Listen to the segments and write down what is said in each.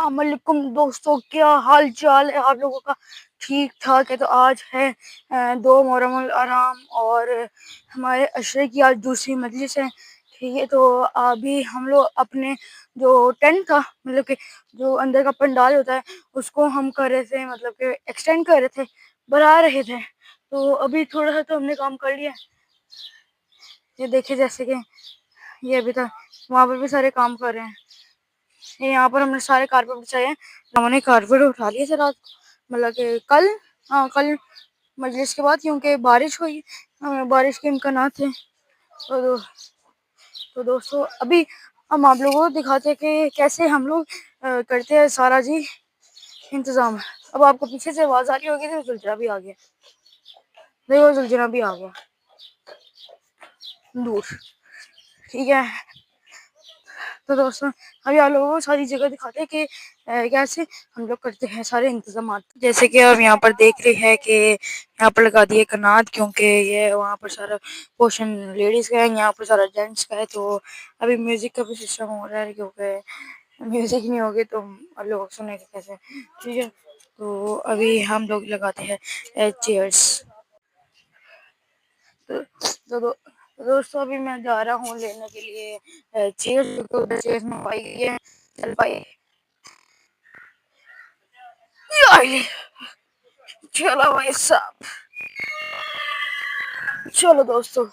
अस्सलाम वालेकुम दोस्तों, क्या हाल चाल है आप लोगों का? ठीक ठाक है। तो आज है 2 मुहर्रम आराम और हमारे अशरे की आज दूसरी मजलिस है। ठीक है, तो अभी हम लोग अपने जो टेंट था, मतलब कि जो अंदर का पंडाल होता है, उसको हम कर रहे थे, मतलब कि एक्सटेंड कर रहे थे, बढ़ा रहे थे। तो अभी थोड़ा सा तो हमने काम कर लिया। ये देखिए, जैसे कि ये अभी तक वहाँ पर भी सारे काम कर रहे हैं। यहाँ पर हमने सारे कारपेट बिछाए हैं। हमने कारपेट उठा लिए थे रात, मतलब कि कल, हाँ कल मजलिस के बाद, क्योंकि बारिश हुई, बारिश के इम्कानात थे। तो, तो दोस्तों अभी हम आप लोगों को दिखाते हैं कि कैसे हम लोग करते हैं सारा जी इंतज़ाम। अब आपको पीछे से आवाज़ आ रही होगी, तो जुलझना भी आ गया। देखो, जुलझना भी आ गया दूर। ठीक है, तो दोस्तों अभी आप लोगों को सारी जगह दिखाते हैं कि कैसे हम लोग करते हैं सारे इंतजाम। जैसे कि अब यहाँ पर देख रहे हैं कि यहाँ पर लगा दिए कनात, क्योंकि ये वहाँ पर सारा पोर्शन लेडीज़ का है, यहाँ पर सारा जेंट्स का है। तो अभी म्यूज़िक का भी सिस्टम हो रहा है, क्योंकि म्यूज़िक नहीं होगी तो आप लोग सुनेंगे कैसे। ठीक है, तो अभी हम लोग लगाते हैं चेयर्स। तो दोस्तों अभी मैं जा रहा हूँ लेने के लिए चेयर्स। चेयर्स में पाई गई है, चल पाई। चलो भाई साहब, चलो दोस्तों।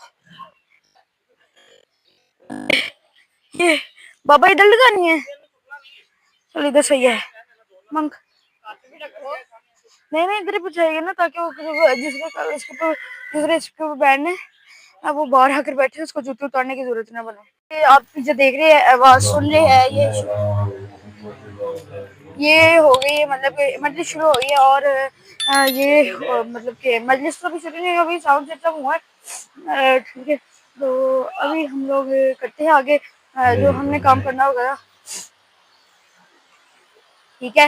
ये बाबा इधर लगानी है, चलो इधर सही है। मंग नहीं इधर ही पूछाएगा ना, ताकि वो इसके ऊपर बैठने, अब वो बाहर आकर बैठे, उसको जूते उतारने की जरूरत ना बने। ये आप पीछे देख रहे हैं, आवाज सुन रहे हैं, ये हो गई है, मतलब कि मजलिस शुरू हो गई है। और ये मतलब कि मजलिस तो अभी शुरू नहीं हुई, साउंड सिस्टम हुआ है। ठीक है, तो अभी हम लोग करते हैं आगे जो हमने काम करना होगा। ठीक है,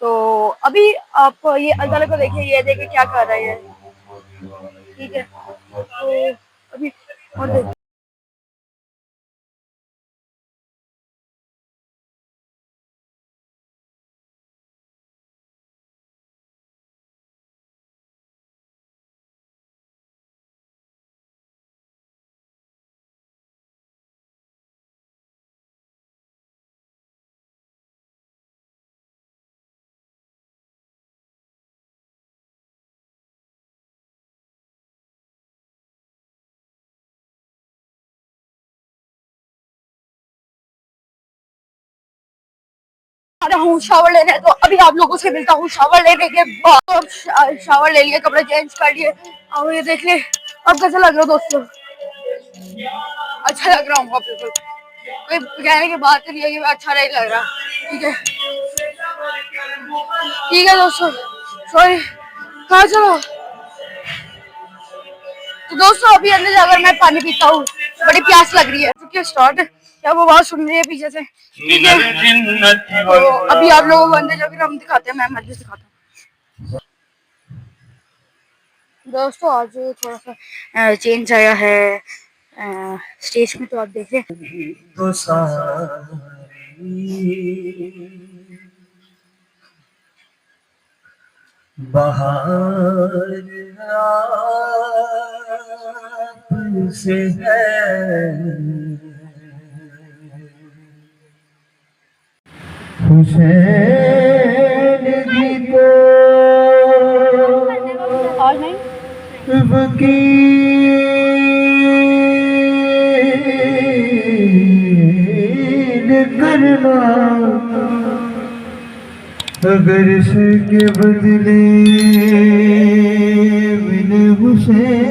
तो अभी आप ये अल्लाह को देखिए, ये देखिए क्या कर रहा है। ठीक है, तो अभी और देखिए, आ रहा हूँ शावर लेने। तो अभी आप लोगों से मिलता हूँ शावर लेने के बाद। अब शावर ले लिया, कपड़े चेंज कर लिए, और ये देख ले अब कैसा लग रहा है दोस्तों। अच्छा लग रहा हूँ बिल्कुल, कोई कहने की बात नहीं है कि अच्छा नहीं लग रहा। ठीक है, ठीक है दोस्तों, सॉरी। हाँ चलो, तो दोस्तों अभी अंदर जाकर मैं पानी पीता हूँ, बड़ी प्यास लग रही है। क्योंकि स्टार्ट क्या वो आवाज सुन रही है पीछे से। ठीक है, तो अभी आप लोगों को अंदर जाकर हम दिखाते हैं, मैं मस्जिद दिखाता हूँ। दोस्तों आज थोड़ा सा चेंज आया है स्टेज में, तो आप देख रहे बाहर से है हुसैन भी तो वकील करना, अगर इसके बदले मिले हुसैन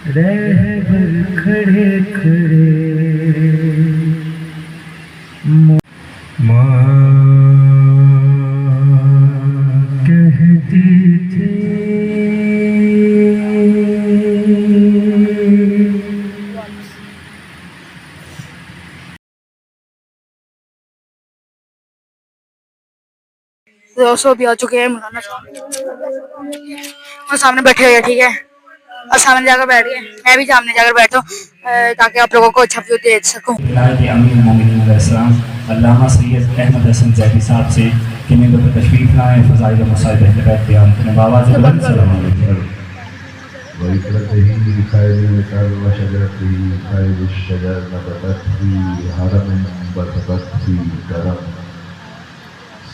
रहबर खड़े खड़े माँ कहती थी दोस्तों अभी आ चुके हैं मौलाना साहब, वो सामने बैठे हुए हैं। ठीक है, اور سامنے جا کر بیٹھ گئے. میں بھی سامنے جا کر بیٹھا ہوں تاکہ آپ لوگوں کو اچھا ویو دے سکوں. امیر المومنین علیہ السلام علامہ سید احمد حسن زیدی صاحب سے کہ میں تو تشریف لائیں فضائل و مصائب اہل بیت بیان کریں. بابا سے بلند سلام علیکم. وعترته خير الكر وشجرته خير الشجر نبتت في هرم بتت في كرم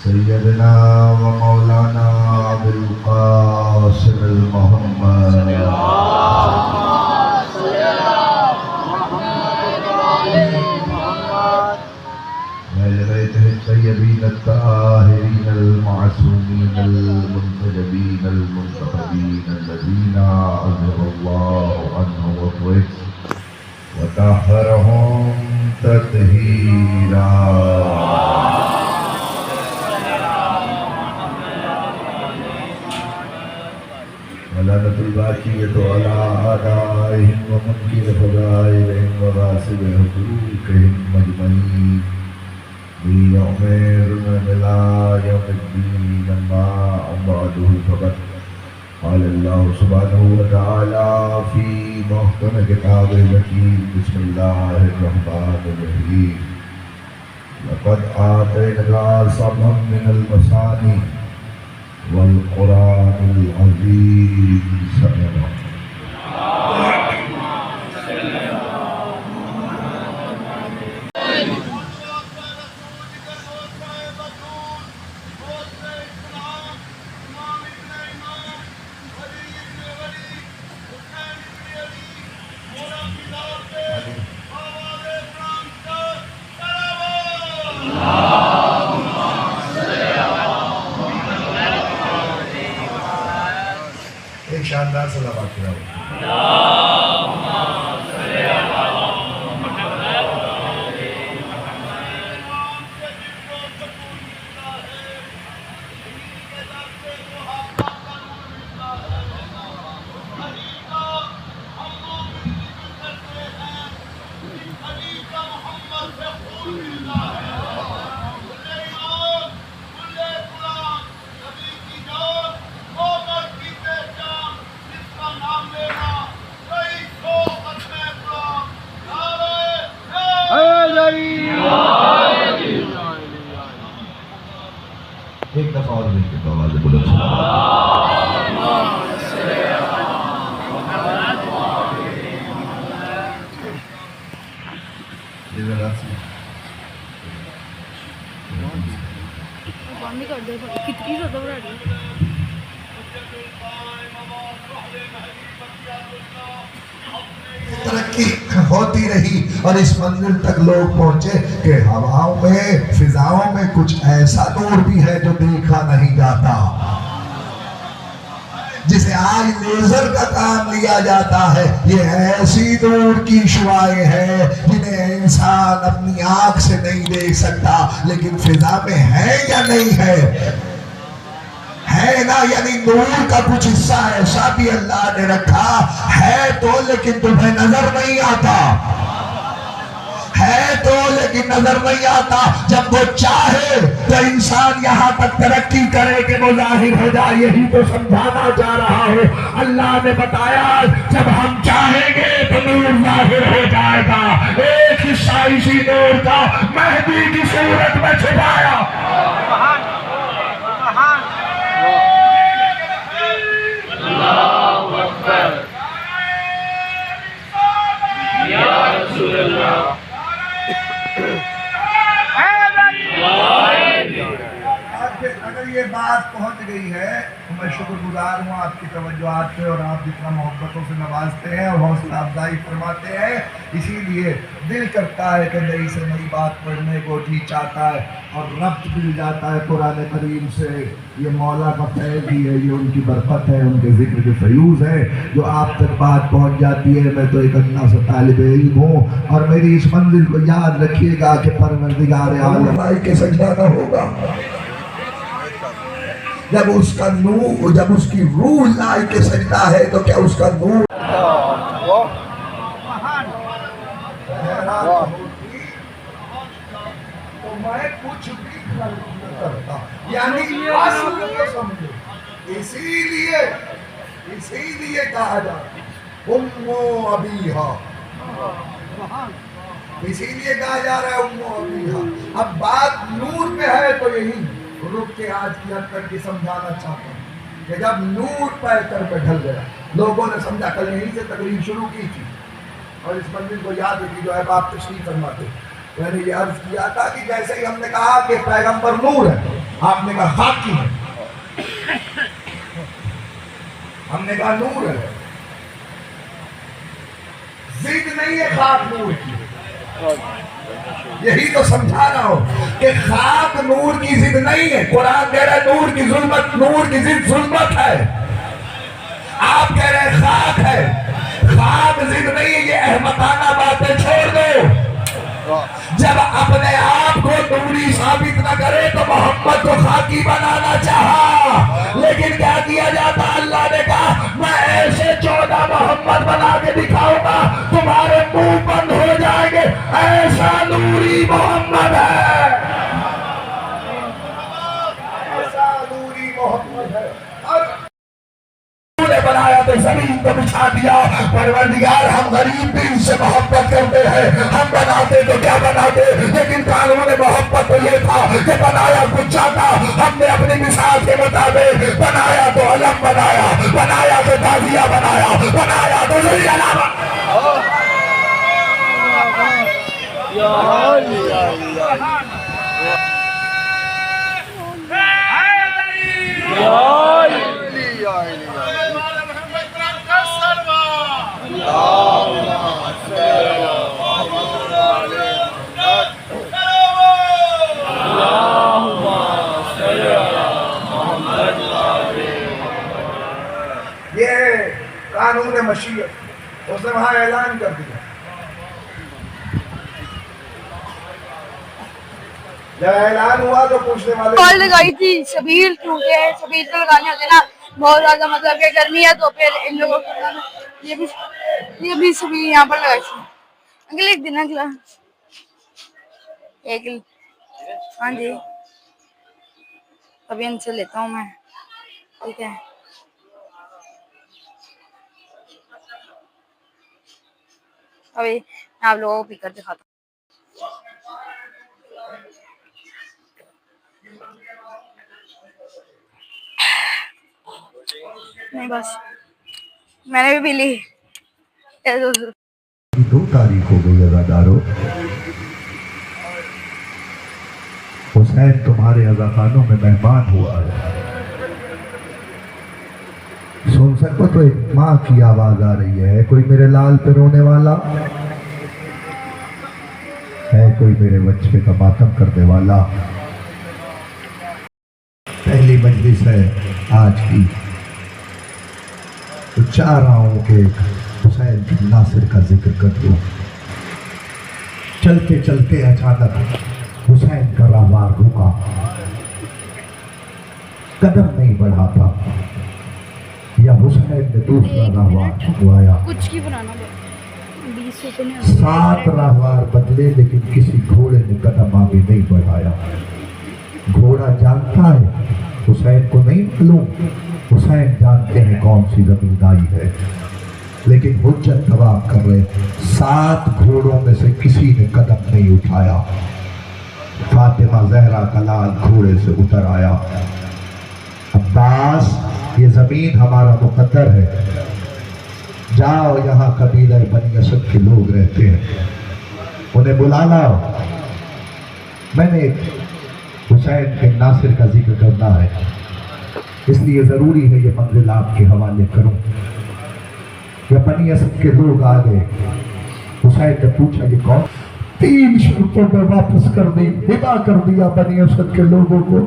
سيدنا ومولانا أبي القاسم المحمد وأهل بيته الطيبين الطاهرين المعصومين المنتجبين المنتخبين الذين عذب الله عنهم وطهرهم تطهيرا. ولعنة الباقية على أعدائهم ومنكر فضائلهم وغاصب حقوقهم مجمعين ليؤمرنا إلى يوم الدين. أما بعده فقد قال الله سبحانه وتعالى في محكم كتابه الحكيم بسم الله الرحمن الرحيم لقد آتيناك سبعا من المثاني والقرآن العظيم. سمعنا ایک شاندار صلوات کرو. ایک دفعہ اور مل کے تو آواز بلند کتنی زیادہ بڑا ترقی ہوتی رہی اور اس منزل تک لوگ پہنچے کہ ہواؤں میں فضاؤں میں کچھ ایسا نور بھی ہے جو دیکھا نہیں جاتا، جسے آج لیزر کا کام لیا جاتا ہے. یہ ایسی نور کی شعاعیں ہیں جنہیں انسان اپنی آنکھ سے نہیں دیکھ سکتا، لیکن فضا میں ہے یا نہیں ہے نا. یعنی نور کا کچھ حصہ ایسا بھی اللہ نے رکھا ہے تو لیکن تمہیں نظر نہیں آتا، ہے تو لیکن نظر نہیں آتا. جب وہ چاہے تو انسان یہاں تک ترقی کرے کہ وہ ظاہر ہو جائے. یہی تو سمجھانا چاہ رہا ہوں. اللہ نے بتایا جب ہم چاہیں گے تو نور ظاہر ہو جائے گا. ایک حصہ اسی نور کا مہدی کی صورت میں چھپایا. اگر یہ بات پہنچ گئی ہے تو میں شکر گزار ہوں آپ کی توجہات پہ، اور آپ جتنا محبتوں سے نوازتے ہیں اور حوصلہ افزائی فرماتے ہیں. اسی لیے دل کرتا ہے کہ نئی سے نئی بات پڑھنے کو جی چاہتا ہے اور ربط مل جاتا ہے قرآن کریم سے. یہ مولا کا فیض ہی ہے، یہ ان کی برکت ہے، ان کے ذکر کے فیوز ہے جو آپ تک بات پہنچ جاتی ہے. میں تو ایک اپنا سا طالب علم ہوں اور میری اس منزل کو یاد رکھیے گا کہ پروردگار عالم کے سجدہ ہوگا جب اس کا نور، جب اس کی روح لائے کے سجدہ ہے تو کیا اس کا نور تو میں کچھ بھی کرتا. یعنی اسی لیے کہا جاتا उम्मो अबीहा, इसीलिए कहा जा रहा है उम्मो अबीहा। अब बात नूर पे है तो यही रुक के आज की हद तक की समझाना चाहता हूँ कि जब नूर पैकर पे ढल गया, लोगों ने समझा, कल यहीं से तकरीर शुरू की थी और इस मंजिल को याद है कि जो है बाप तशरीफ फरमाते, मैंने ये अर्ज किया था कि जैसे ही हमने कहा कि पैगंबर नूर है, आपने कहा खाकी है, हमने कहा नूर है, जिद नहीं है खाक नूर की। यही तो समझा रहा हूं कि खाक नूर की जिद नहीं है। कुरान कह रहा है नूर की जुल्मत, नूर की जिद जुल्मत है। आप कह रहे हैं खाक है, खाक जिद नहीं है। ये अहमकाना बातें छोड़ दो। जब अपने आप को नूरी साबित न करे तो मोहम्मद को खाकी बनाना चाहा, लेकिन क्या किया जाता, अल्लाह ने कहा मैं ऐसे 14 मोहम्मद बना के दिखाऊंगा तुम्हारे मुंह बंद हो जाएंगे, ऐसा नूरी मोहम्मद है, ऐसा नूरी मोहम्मद है। ने बनाया तो जमीन को बिछा दिया। परवरदिगार हम गरीब भी उससे मोहब्बत करते हैं, हम बनाते तो क्या बनाते, लेकिन कानून मोहब्बत तो ये था कि बनाया कुछ चाहता, हमने अपनी मिसाल के मुताबिक बनाया तो अलम बनाया, बनाया तो ताजिया बनाया, बनाया तो ज़रिया ये कानून मशीयत उसने वहां ऐलान कर दिया। जब ऐलान हुआ तो पूछने वाले कॉल लगाई थी शबील टूटे, शबील तो लगाने होते ना बहुत ज्यादा, मतलब कि गर्मी है तो फिर इन लोगों को ये भी शबील यहाँ पर लगाई थी। अगले एक दिन अगला एक, हाँ जी अभी इनसे लेता हूँ मैं, ठीक है। अभी मैं आप लोगों को पिकर दिखाता हूँ। नहीं बस मैंने भी पी ली। 2 तारीख हो गई अज़ादारों, हुसैन तुम्हारे अज़ाखानों में मेहमान हुआ है। सुन सको तो एक माँ की आवाज आ रही है, कोई मेरे लाल पे रोने वाला है, कोई मेरे बच्चे का मातम करने वाला। पहली मजलिस है आज की, तो चाह रहा हूं कि हुसैन बिन नासिर का जिक्र कर दूं। चलते चलते अचानक हुसैन का राहवार रुका, कदम नहीं बढ़ाता, या हुसैन ने दूसरा राहवार छुड़वाया। कुछ की बनाना 7 राहवार बदले, लेकिन किसी घोड़े ने कदम आगे नहीं बढ़ाया। घोड़ा जानता है, हुसैन को नहीं मालूम। हुसैन जानते हैं कौन सी जमींदारी है, लेकिन हुज्जत तबाह कर रहे। 7 घोड़ों में से किसी ने कदम नहीं उठाया। फातिमा जहरा का लाल घोड़े से उतर आया। अब्बास, ये जमीन हमारा मुकद्दर है, जाओ, यहाँ कबीला बनी असद के लोग रहते हैं, उन्हें बुला लाओ। मैंने हुसैन बिन नासिर का जिक्र करना है, इसलिए जरूरी है ये मंजिल आपके हवाले करूं। या बनी असद के लोग आ गए। हुसैन ने पूछा ये कौन? 3 शर्तों में वापस कर दी, हिबा कर दिया बनी असद के लोगों को।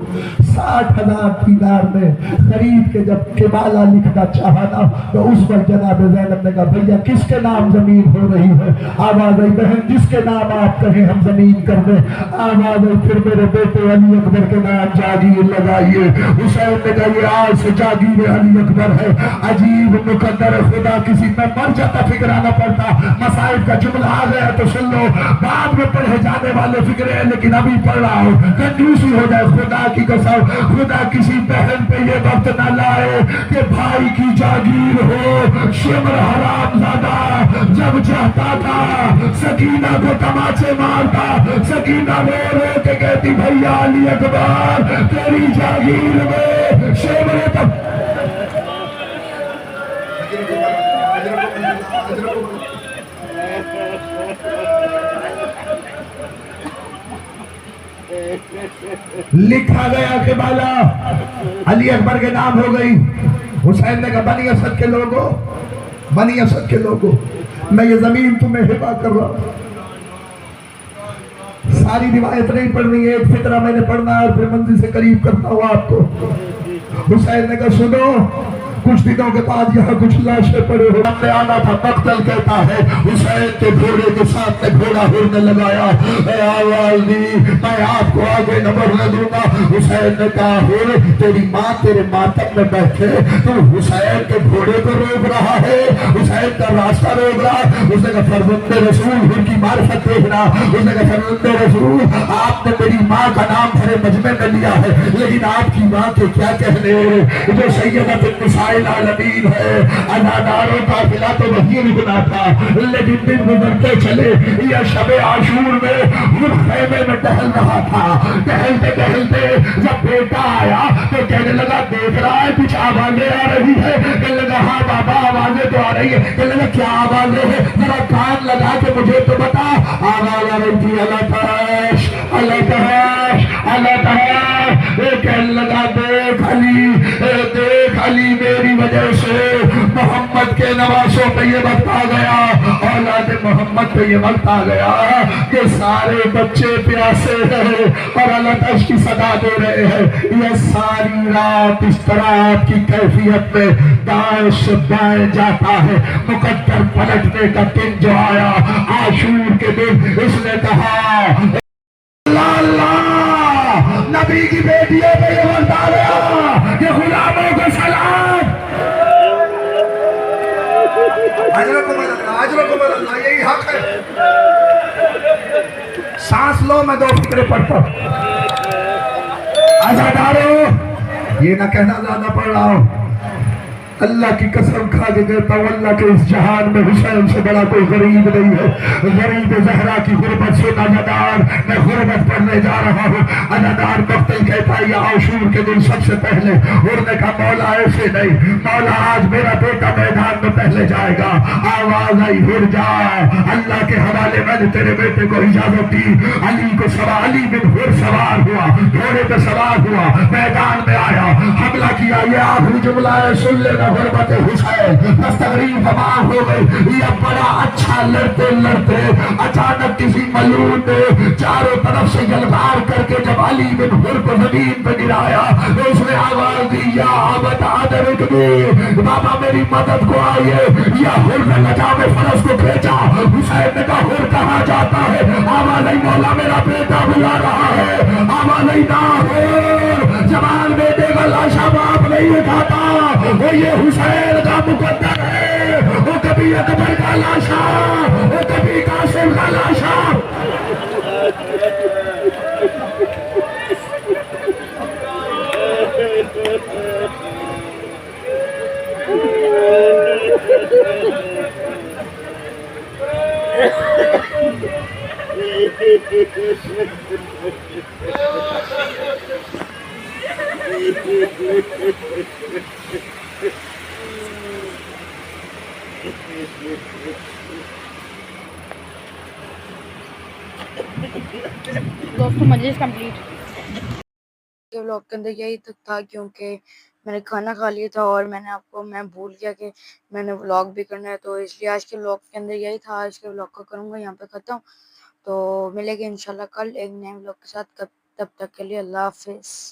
60,000 दीनार में खरीद के जब केबाला लिखना चाहा ना, तो उस वक्त जनाब ज़ैनब ने कहा भैया किसके नाम जमीन हो रही है? आवाज आई बहन जिसके नाम आप कहें हम जमीन कर दें। आवाज आई फिर मेरे बेटे अली अकबर के नाम जागीर लगाइए। हुसैन ने कहा ये आज से जागीर अली अकबर है। अजीब मुकद्दर खुदा, किसी में मर जाता फिक्रा न पड़ता। मसाइब का जुमला आ गया तो सुन लो, बाद में पढ़े जाने वाले फिक्रे हैं, लेकिन अभी पढ़ रहा हूँ। कंजूसी हो जाए खुदा की कसम, خدا کسی بہن پہ یہ وقت نہ لائے کہ بھائی کی جاگیر ہو. شمر حرام زادہ جب چاہتا تھا سکینہ کو تماچے مارتا, سکینہ رو رو کے کہتی بھیا علی اکبر تیری جاگیر میں شمر تب لکھا گیا کہ بالا علی اکبر کے نام ہو گئی. حسین نے کہا بنی اسد کے لوگوں, بنی اسد کے لوگوں, میں یہ زمین تمہیں ہبا کر رہا ہوں. ساری روایت نہیں پڑھنی ہے, ایک فطرہ میں نے پڑھنا ہے اور پھر منزل سے قریب کرتا ہوں آپ کو. حسین نے کہا سنو, کچھ دنوں کے بعد یہاں کچھ لاشیں پڑے ہو, ہم نے آنا تھا. مقتل کہتا ہے حسین کے گھوڑے کے ساتھ میں گھوڑا ہرنے لگایا, اے آواز دی میں آپ کو آگے نہ بڑھنے دوں گا. حسین نے کہا ہر تیری ماں تیرے ماتم میں بیٹھے, تو حسین کے گھوڑے کو روک رہا ہے, حسین کا راستہ روک رہا. اس نے کہا فرزند رسول ہر کی معرفت دیکھنا. اس نے کہا فرزند رسول آپ نے میری ماں کا نام بھرے مجمع میں لیا ہے, لیکن آپ کی ماں کے کیا کہنے جو سیدت النساء العالمین ہے. ازاداروں کا قافلہ تو وہی رکنا تھا, لیکن دن گزرتے چلے. یہ شب عاشور میں وہ خیمے میں ٹہل رہا تھا. ٹہلتے ٹہلتے جب بیٹا آیا تو کہنے لگا دیکھ رہا ہے کچھ آوازیں آ رہی ہے. کہنے لگا ہاں بابا آوازیں تو آ رہی ہے. کہنے لگا کیا آوازیں ہیں, ذرا کان لگا کے مجھے تو بتا. آواز آ رہی تھی اللہ تحش اللہ تحش اللہ تحش. کہنے لگا دیکھ علی, دیکھ علی میری وجہ سے محمد کے نواسوں پہ یہ وقت آ گیا, اولاد محمد پہ یہ وقت آ گیا کہ سارے بچے پیاسے ہیں اور اللہ تش کی صدا دے رہے ہیں. یہ ساری رات اس طرح آپ کی کیفیت میں دائیں سے بائیں جاتا ہے. مقدر پلٹنے کا دن جو آیا عاشور کے دن, اس نے کہا اللہ اللہ نبی کی بیٹیوں پہ یہ وقت آ گیا کہ غلاموں کو سلام. اجرکم اللہ, یہی حق ہے. سانس لو میں دو فکرے پڑھتا ہوں. عزادارو یہ نہ کہنا زیادہ پڑھ رہا ہوں, اللہ کی قسم کھا کے کہتا ہوں اللہ کے اس جہان میں حسین سے بڑا کوئی غریب نہیں ہے. غریب زہرا کی غربت سے عزادار میں غربت پڑھنے جا رہا ہوں. عزادار مقتل کہتا ہے یہ عاشور کے دن سب سے پہلے, اور نے کہا مولا ایسے نہیں, مولا آج میرا بیٹا میدان میں پہلے جائے گا. آواز آئی ہر جا, اللہ کے حوالے میں نے تیرے بیٹے کو اجازت دی. علی کو سوار, علی بن ہر سوار ہوا, گھوڑے پہ سوار ہوا, میدان میں آیا, حملہ کیا. یہ آخری جملہ ہے سن لینا غربت حسین بس تقریب تمام ہو گئی. یہ بڑا اچھا لڑتے لڑتے اچانک کسی ملعون نے چاروں طرف سے یلغار کر کے جب علی بن ہر کو زمین پہ گرایا تو اس نے آواز دی یا عبد ادرکنی, بابا میری مدد کو آئیے. یا ہر نے لجام فرس کو کھینچا. حسین نے کہا ہر کہاں جاتا ہے, آواز آئی مولا میرا بیٹا بلا رہا ہے. آواز آئی نہ ہر جوان بیٹے کا لاشا باپ نہیں اٹھاتا, وہ یہ حسین کا مقدر ہے. وہ کبھی اکبر کا لاشا, وہ کبھی قاسم کا لاشا. دوستوں مجلس کمپلیٹ. ولاگ کے اندر یہی تک تھا کیونکہ میں نے کھانا کھا لیا تھا اور میں بھول گیا کہ میں نے ولاگ بھی کرنا ہے, تو اس لیے آج کے ولاگ کے اندر یہی تھا. آج کے ولاگ کو کروں گا یہاں پہ ختم, تو ملے گے انشاءاللہ کل ایک نئے ولاگ کے ساتھ. تب تک کے لیے اللہ حافظ.